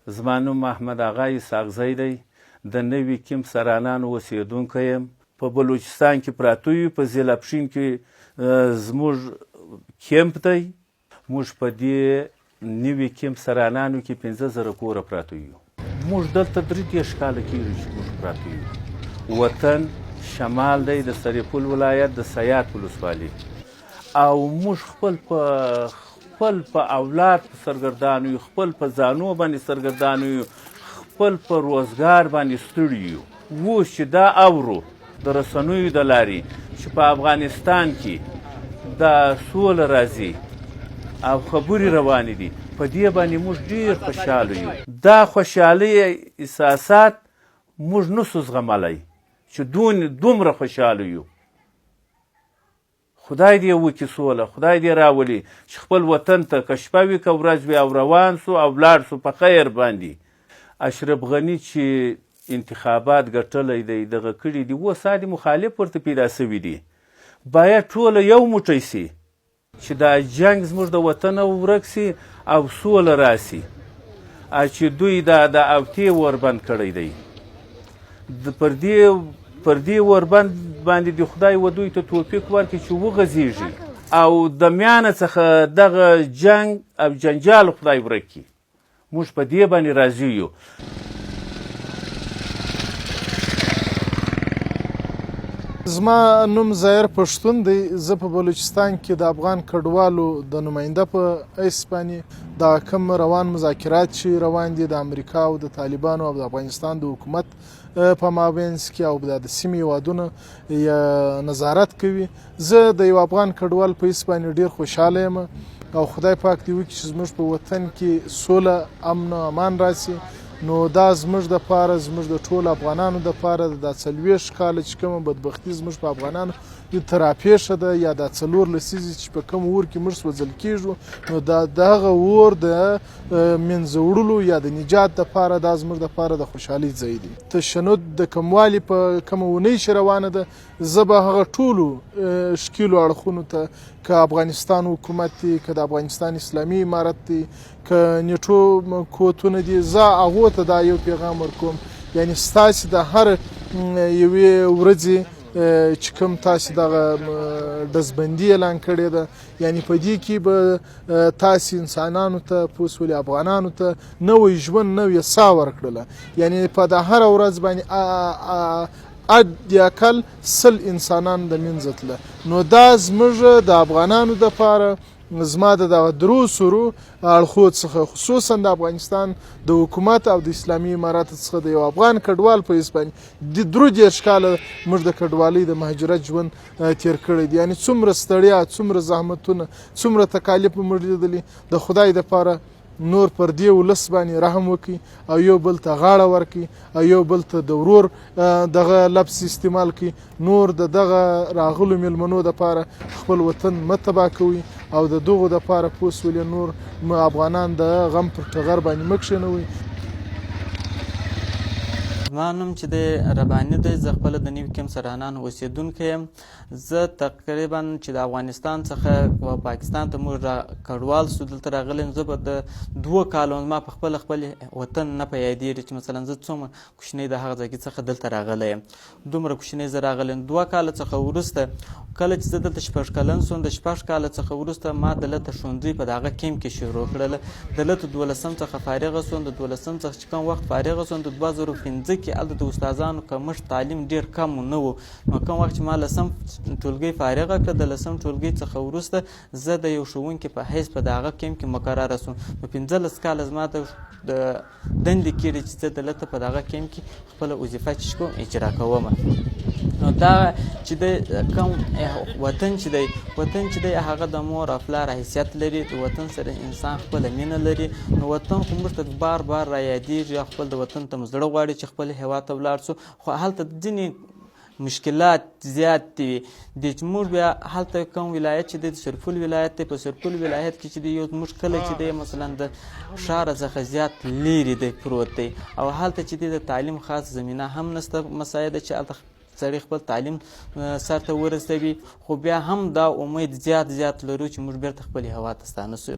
زما نوم احمد آغا اسحاقزی دی. د نوي کمپ سرانانو اوسېدونکی یم. په بلوچستان کې پراته یو. په ضلع پښین کې زموږ کمپ دی. موږ په دې نوي کمپ سرانانو کې 15,000 کوره پراته یو. موږ دلته 33 کاله کېږي چې موږ پراته یو. وطن شمال دی، د سرپل ولایت د سیات ولسوالي، او موږ خپل په اولاد سرګردانو یو، خپل په ځانو باندې سرګردانو یو، خپل په روزګار باندې ستړي یو. اوس چې دا اورو د رسنیو د لارې چې په افغانستان کې دا سوله راځي او خبرې روانې دي، په دې باندې موږ ډېر خوشحاله یو. دا خوشحالۍ احساسات موږ نسو زغملی چې دومره خوشحاله یو. خدای دې وکړي سوله، خدای دې راولي چې خپل وطن ته که شپه وي که ورځ وي، او روان سو او ولاړ سو په خیر باندې. اشرف غني چې انتخابات ګټلی دی، دغه کړي دي، اوس عادي مخالف ورته پیدا سوي دي. باید ټوله یو موټی سي چې دا جنګ زموږ د وطن ورک سي او سوله راسي. چې دوی دا د اوتې وربند کړی دی، پر دې وربند باندې د خدای و دوی ته توفیق ورکړي چې وغځېږي او د میانه څخه دغه جنګ او جنجال خدای ورک کړي. موږ په دې باندې راضي یو. زما نوم ظاهر پښتون دی. زه په بلوچستان کې د افغان کډوالو د نماینده په حیث باندې دا کوم روان مذاکرات چې روان دي د امریکا او د طالبانو او د افغانستان د حکومت په مابینځ کې او د سیمې هېوادونه نظارت کوي. زه د یو افغان کډوال په حیث باندې ډېر خوشحاله یم او خدای پاک دې وکړي چې زموږ په وطن کې سوله، امن او امان راسي. نو دا زموږ دپاره، زموږ د ټولو افغانانو دپاره دا 40 کاله چې کومه بدبختي زموږ په افغانانو ته راپېښه ده، یا دا 4 لسیزې چې په کوم اور کې موږ سوځل کېږو، نو د هغه اور د منځه وړلو یا د نجات دپاره دا زموږ دپاره د خوشحالۍ ځای دی. تشنج د کموالي په کومه اونۍ چې روانه ده، زه به هغه ټولو ښکیلو اړخونو ته، که افغانستان حکومت دی، که د افغانستان اسلامي امارت دی، که نیټو قوتونه دي، زه هغو ته دا یو پیغام ورکوم، یعنې ستاسې د هر یوې ورځې چې کوم تاسې دغه ډزبندي اعلان کړې ده، یعنې په دې کې به تاسې انسانانو ته، پوه شولې افغانانو ته نوی ژوند، نوې ساه ورکړله. یعنې په د هره ورځ باندې اقل 100 انسانان د منځه تله. نو دا زموږ د افغانانو دپاره، زما د دغه درو سرو اړخو څخه، خصوصا د افغانستان د حکومت او د اسلامي امارات څخه د یو افغان کډوال په حیث باندې د 33 کاله موږ د کډوالۍ د مهاجرت ژوند تیر کړی دی. یعنې څومره ستړیا، څومره زحمتونه، څومره تکالیف موږ لیدلي. د خدای دپاره نور پر دې ولس باندې رحم وکړي او یو بل ته غاړه ورکړي او یو بل ته د ورور دغه لفظ استعمال کړي. نور د دغه راغلو میلمنو دپاره خپل وطن مه تباه کوي او د دغو دپاره پوه شولې نور افغانان د غم پر ټغر باندې مه کښېنوئ. زما نوم چې دی رباني دی. زه خپله د نوي کمپ سرانانو اوسېدونکی یم. زه تقریبا چې د افغانستان څخه پاکستان ته موږ کډوال سو، دلته راغلی یم. زه به د 2 کالو ما په خپل وطن نه په یادېږي چې مثلا زه څومره کوچنی د هغه ځای څخه دلته راغلی یم. دومره کوچنی زه راغلی یم. 2 کاله څخه وروسته کله چې زه دلته 6 کلن سوم، د 6 کاله څخه وروسته ما دلته ښوونځی په دغه کمپ کې شروع کړله. دلته 12 څخه فارغه سوم. د 12 څخه چې کوم وخت فارغه سوم، د 2015 کې هلته د استادانو کمښت، تعلیم ډېر کم نه و. نو کوم وخت چې ما 10م ټولګۍ فارغه کړه، د 10م ټولګۍ څخه وروسته زه د یو ښوونکي په حیث په دغه کمپ کې مقرره سوم. نو 15 کاله زما د دندې کېږي چې زه دلته په دغه کمپ کې خپله وظیفه چې کوم اجرا کوم. نو دا چې د کوم وطن چې دی هغه د مور او پلار حیثیت لري. د وطن سره انسان خپله مینه لري. نو وطن خو موږ ته بار بار را یادېږي، یا خپل د وطن ته مو زړه غواړي چې خپل هېواد ته ولاړ سو. خو هلته ځینې مشکلات زیات دي. چې موږ بیا هلته کوم ولایت چې دی د سرپل ولایت دی، په سرپل ولایت کې چې دی یو موږ کلی چې دی مثلا د ښاره څخه زیات لیرې دی پروت دی، او هلته چې دی د تعلیم خاص زمینه هم نشته مساعده چې هلته سړی خپل تعلیم سرته ورسوي. خو بیا هم دا امید زیات لرو چې موږ بیرته خپل هېواد ته ستانه سو.